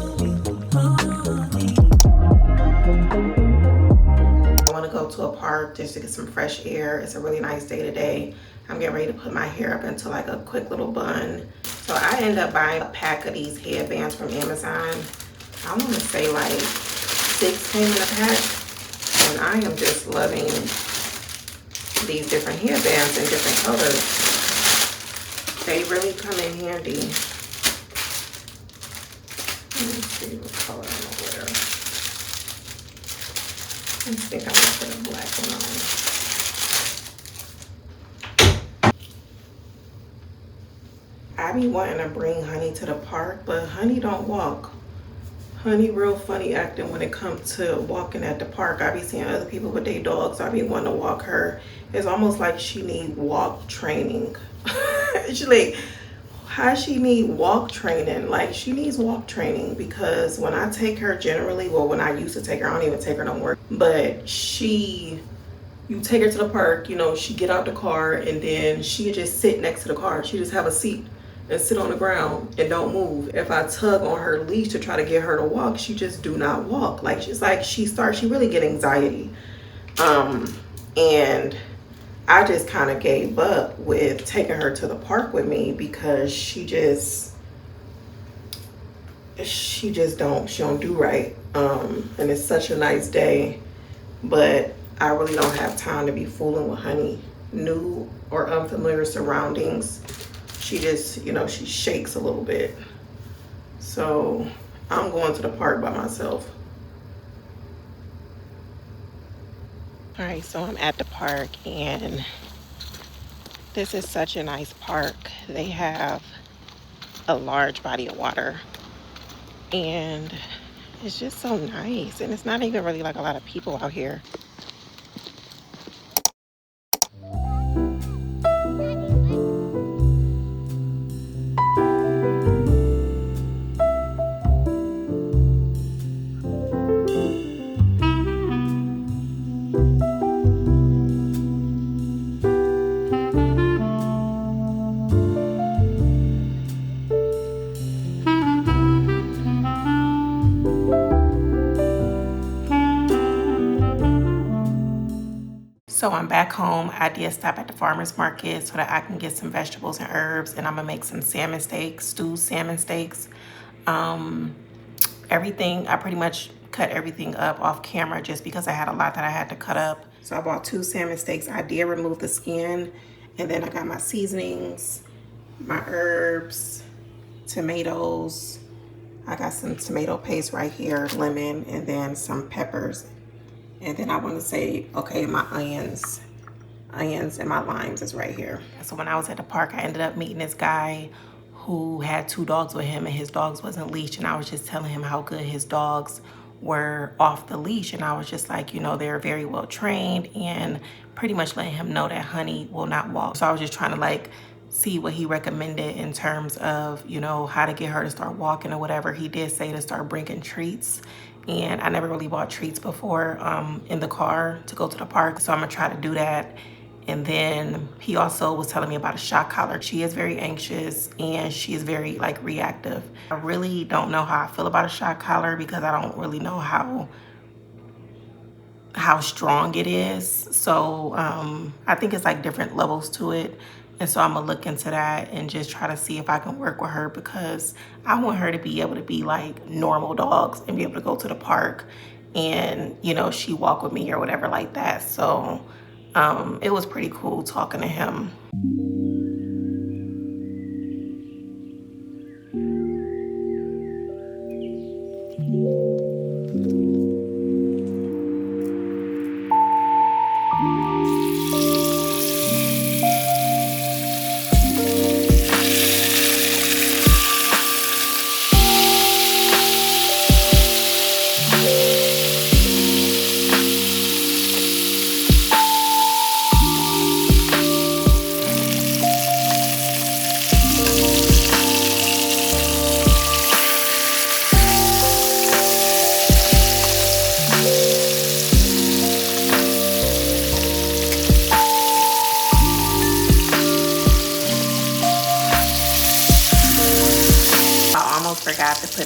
I want to go to a park just to get some fresh air. It's a really nice day today. I'm getting ready to put my hair up into like a quick little bun. So I ended up buying a pack of these headbands from Amazon. I want to say like 6 came in a pack. And I am just loving these different headbands in different colors. They really come in handy. Let me see what color I'm gonna wear. I think I'm gonna put a black one on. I be wanting to bring Honey to the park, but Honey don't walk. Honey real funny acting when it comes to walking at the park. I be seeing other people with their dogs. I be wanting to walk her. It's almost like she need walk training. She like, how she need walk training? Like she needs walk training because when I take her generally, well when I used to take her, I don't even take her no more. But you take her to the park, you know, she get out the car and then she just sit next to the car. She just have a seat and sit on the ground and don't move. If I tug on her leash to try to get her to walk, she just do not walk. Like she really get anxiety. And I just kind of gave up with taking her to the park with me because she don't do right. And it's such a nice day, but I really don't have time to be fooling with Honey. New or unfamiliar surroundings, she just, you know, she shakes a little bit. So I'm going to the park by myself. All right, so I'm at the park and this is such a nice park. They have a large body of water and it's just so nice. And it's not even really like a lot of people out here. So I'm back home. I did stop at the farmer's market so that I can get some vegetables and herbs, and I'm gonna make some salmon steaks, stewed salmon steaks. Everything, I pretty much cut everything up off camera just because I had a lot that I had to cut up. So I bought 2 salmon steaks. I did remove the skin, and then I got my seasonings, my herbs, tomatoes. I got some tomato paste right here, lemon, and then some peppers. And then I want to say, okay, my onions and my limes is right here. So when I was at the park, I ended up meeting this guy who had 2 dogs with him and his dogs wasn't leashed. And I was just telling him how good his dogs were off the leash. And I was just like, you know, they're very well trained and pretty much letting him know that Honey will not walk. So I was just trying to like see what he recommended in terms of, you know, how to get her to start walking or whatever. He did say to start bringing treats. And I never really bought treats before in the car to go to the park. So I'm gonna try to do that. And then he also was telling me about a shock collar. She is very anxious and she is very like reactive. I really don't know how I feel about a shock collar because I don't really know how strong it is. So I think it's like different levels to it. And so I'm gonna look into that and just try to see if I can work with her because I want her to be able to be like normal dogs and be able to go to the park and, you know, she walk with me or whatever like that. So it was pretty cool talking to him.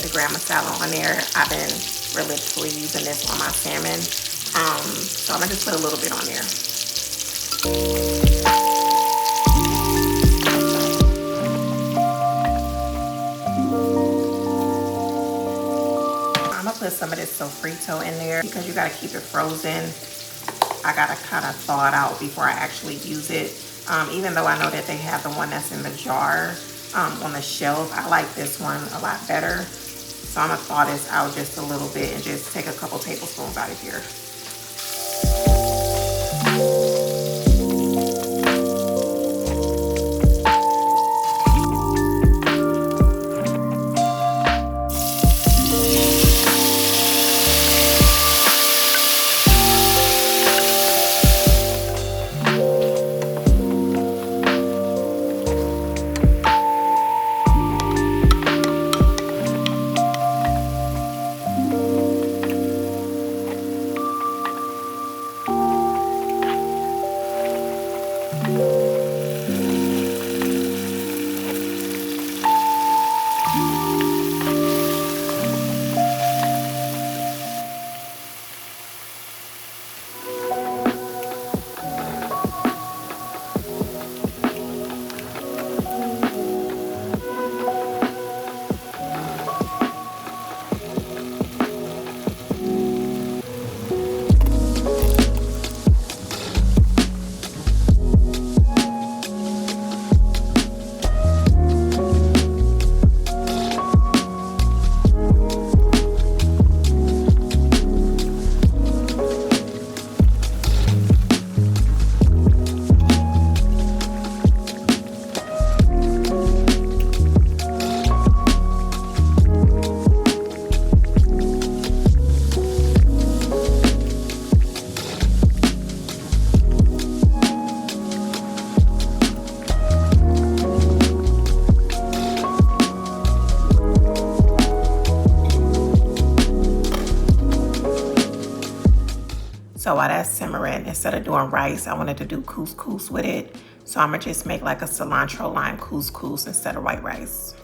the gram masala on there. I've been religiously using this on my salmon. So I'm gonna just put a little bit on there. I'm gonna put some of this sofrito in there because you gotta keep it frozen. I gotta kind of thaw it out before I actually use it. Even though I know that they have the one that's in the jar on the shelf, I like this one a lot better. So I'm gonna thaw this out just a little bit and just take a couple tablespoons out of here. So while that's simmering, instead of doing rice, I wanted to do couscous with it. So I'm gonna just make like a cilantro lime couscous instead of white rice.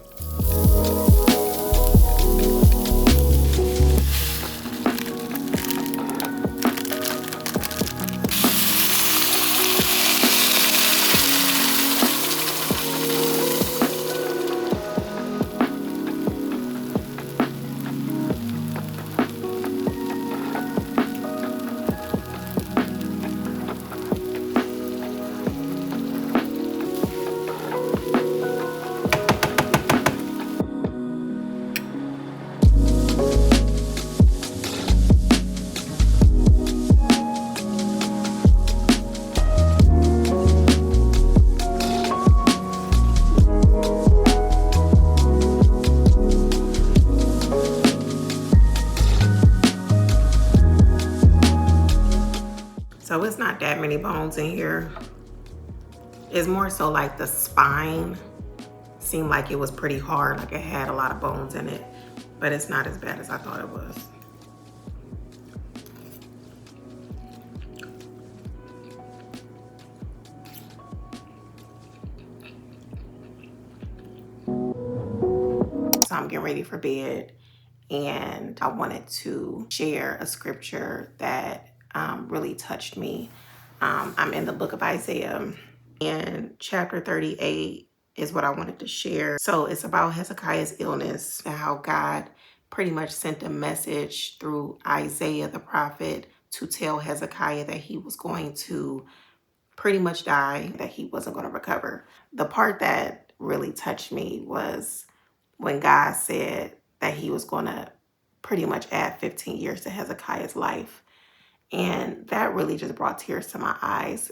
So it's not that many bones in here. It's more so like the spine seemed like it was pretty hard, like it had a lot of bones in it, but it's not as bad as I thought it was. So I'm getting ready for bed, and I wanted to share a scripture that really touched me. I'm in the book of Isaiah, and chapter 38 is what I wanted to share. So it's about Hezekiah's illness and how God pretty much sent a message through Isaiah the prophet to tell Hezekiah that he was going to pretty much die, that he wasn't going to recover. The part that really touched me was when God said that he was going to pretty much add 15 years to Hezekiah's life. And that really just brought tears to my eyes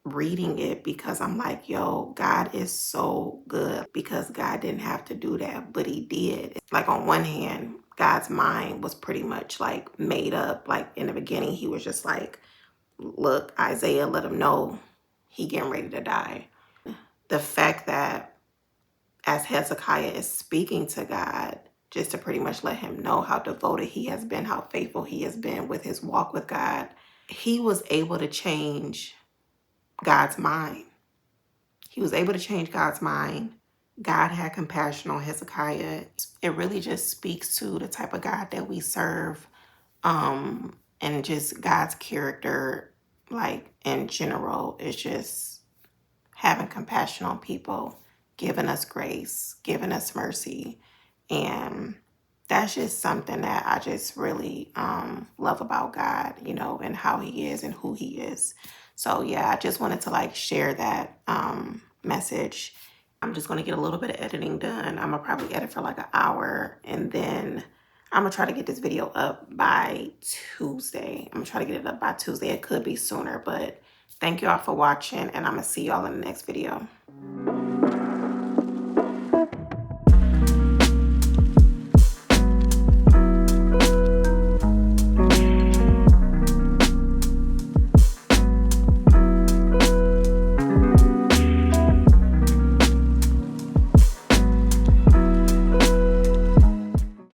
reading it, because I'm like, yo, God is so good, because God didn't have to do that, but he did. Like, on one hand, God's mind was pretty much like made up. Like, in the beginning, he was just like, look, Isaiah, let him know he getting ready to die. The fact that as Hezekiah is speaking to God, just to pretty much let him know how devoted he has been, how faithful he has been with his walk with God, he was able to change God's mind. He was able to change God's mind. God had compassion on Hezekiah. It really just speaks to the type of God that we serve, and just God's character, like in general. It's just having compassion on people, giving us grace, giving us mercy. And that's just something that I just really love about God, you know, and how he is and who he is. So yeah, I just wanted to like share that message. I'm just going to get a little bit of editing done. I'm going to probably edit for like an hour, and then I'm going to try to get this video up by Tuesday. I'm going to try to get it up by Tuesday. It could be sooner, but thank you all for watching, and I'm going to see y'all in the next video.